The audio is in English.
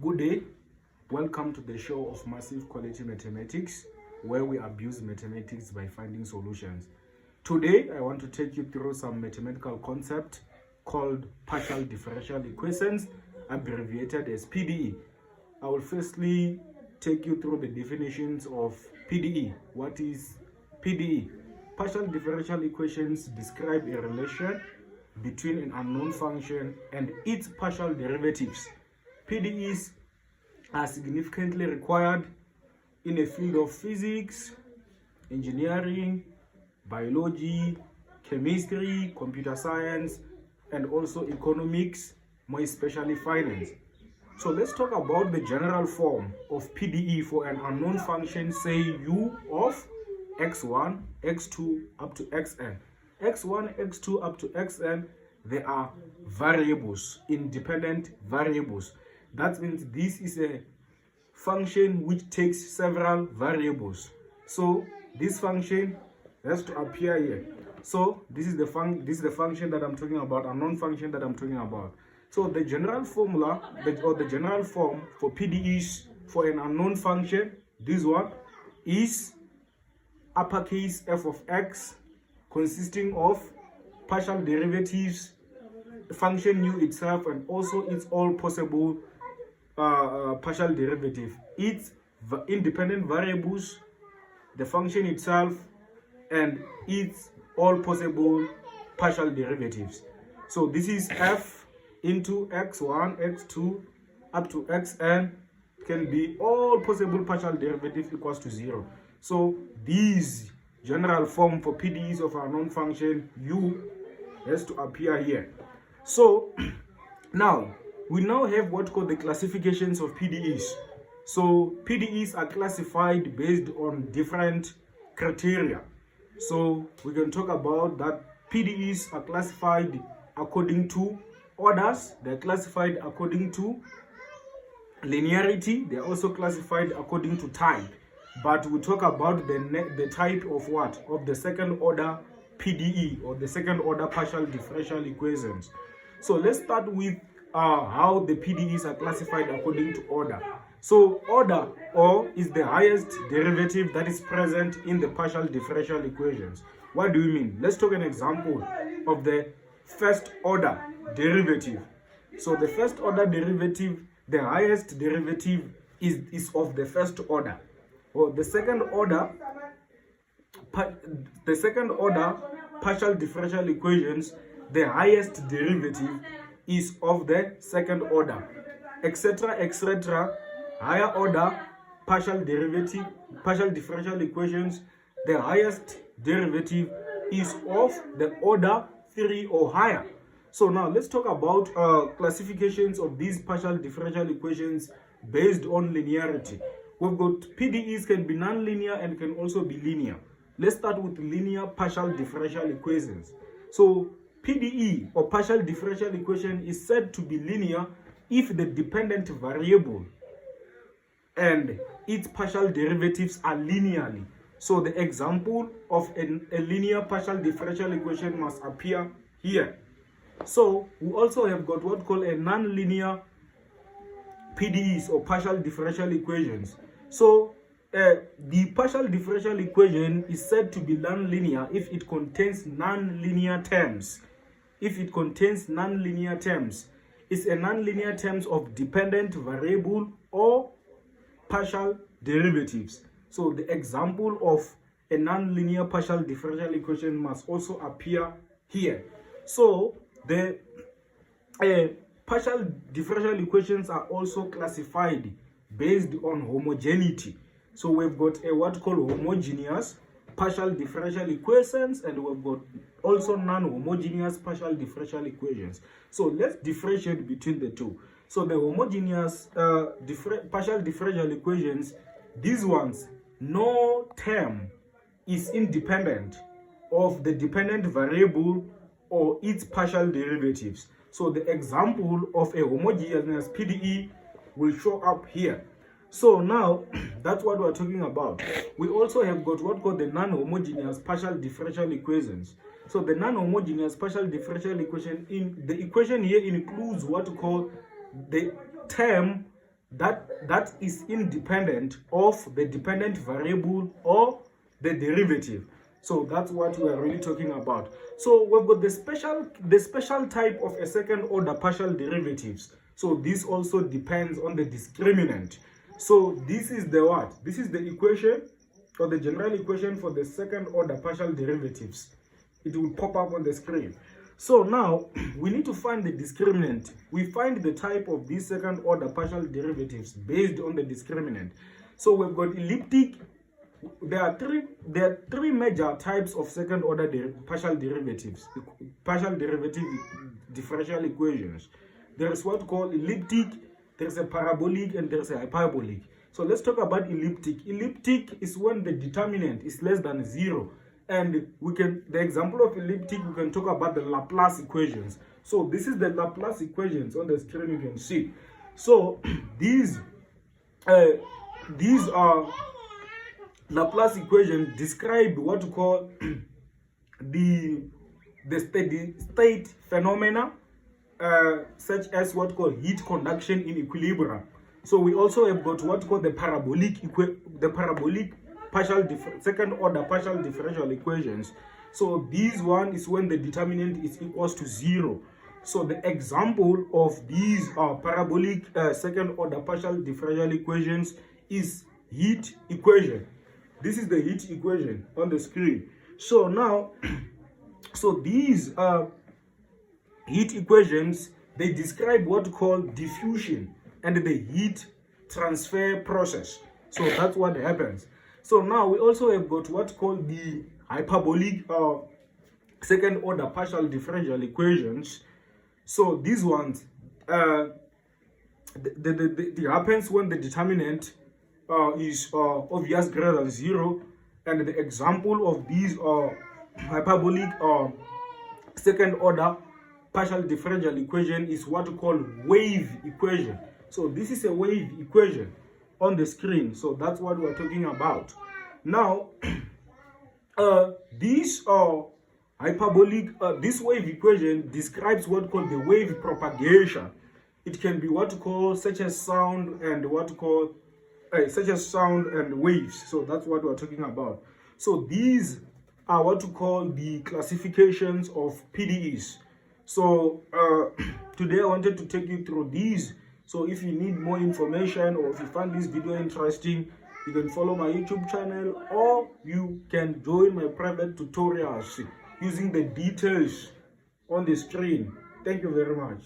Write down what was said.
Good day, welcome to the show of Massive Quality Mathematics, where we abuse mathematics by finding solutions. Today, I want to take you through some mathematical concept called partial differential equations, abbreviated as PDE. I will firstly take you through the definitions of PDE. What is PDE? Partial differential equations describe a relation between an unknown function and its partial derivatives. PDEs are significantly required in a field of physics, engineering, biology, chemistry, computer science, and also economics, more especially finance. So let's talk about the general form of PDE for an unknown function, say u of x1, x2 up to xn. x1, x2 up to xn, they are variables, independent variables. That means this is a function which takes several variables. So this function has to appear here. So this is the function that I'm talking about, unknown function that I'm talking about. So the general formula or the general form for PDEs for an unknown function, this one is uppercase f of x consisting of partial derivatives, the function u itself, and also its all possible partial derivative, its independent variables, the function itself, and its all possible partial derivatives. So this is f into x1, x2 up to xn can be all possible partial derivatives equals to 0. So this general form for PDEs of our known function u has to appear here. So now we have what called the classifications of PDEs. So PDEs are classified based on different criteria. So we can talk about that PDEs are classified according to orders. They're classified according to linearity. They're also classified according to type. But we talk about the type of what? Of the second order PDE, or the second order partial differential equations. So let's start with how the PDEs are classified according to order. So order, or, is the highest derivative that is present in the partial differential equations. What do you mean? Let's take an example of the first order derivative. So the first order derivative, the highest derivative is of the first order. Or the second order partial differential equations, the highest derivative is of the second order, etc., etc. Higher order partial differential equations, the highest derivative is of the order 3 or higher. So now let's talk about classifications of these partial differential equations based on linearity. We've got PDEs can be nonlinear and can also be linear. Let's start with linear partial differential equations. So PDE, or partial differential equation, is said to be linear if the dependent variable and its partial derivatives are linearly. So the example of a linear partial differential equation must appear here. So we also have got what called a non-linear PDEs, or partial differential equations. So the partial differential equation is said to be non-linear if it contains non-linear terms. If it contains non-linear terms, it's a non-linear terms of dependent variable or partial derivatives. So the example of a non-linear partial differential equation must also appear here. So the partial differential equations are also classified based on homogeneity. So we've got a what called homogeneous partial differential equations, and we've got also non-homogeneous partial differential equations. So let's differentiate between the two. So the homogeneous partial differential equations, these ones, no term is independent of the dependent variable or its partial derivatives. So the example of a homogeneous PDE will show up here. So now that's what we're talking about. We also have got what called the non-homogeneous partial differential equations. So the non-homogeneous partial differential equation, in the equation here includes what we call the term that is independent of the dependent variable or the derivative. So that's what we are really talking about. So we've got the special type of a second order partial derivatives. So this also depends on the discriminant. So this is the what? This is the equation, or the general equation for the second order partial derivatives. It will pop up on the screen. So now we need to find the discriminant. We find the type of these second order partial derivatives based on the discriminant. So we've got elliptic. There are three major types of second order partial derivatives, partial derivative differential equations. There is what called elliptic, there's a parabolic, and there's a hyperbolic. So let's talk about elliptic. Elliptic is when the determinant is less than 0. And the example of elliptic, we can talk about the Laplace equations. So this is the Laplace equations on the screen, you can see. So these are Laplace equations describe what we call the steady state phenomena, such as what we call heat conduction in equilibrium. So we also have got what we call the parabolic second order partial differential equations. So this one is when the determinant is equals to 0. So the example of these parabolic second order partial differential equations is heat equation. This is the heat equation on the screen. So now, so these heat equations, they describe what we call diffusion and the heat transfer process. So that's what happens. So now we also have got what called the hyperbolic second order partial differential equations. So these ones, it happens when the determinant is obvious greater than 0, and the example of these hyperbolic second order partial differential equation is what we call wave equation. So this is a wave equation on the screen. So that's what we're talking about. Now, this wave equation describes what we call the wave propagation. It can be what we call such as sound and what we call such as sound and waves. So that's what we're talking about. So these are what we call the classifications of PDEs. So today I wanted to take you through these. So if you need more information, or if you find this video interesting, you can follow my YouTube channel, or you can join my private tutorials using the details on the screen. Thank you very much.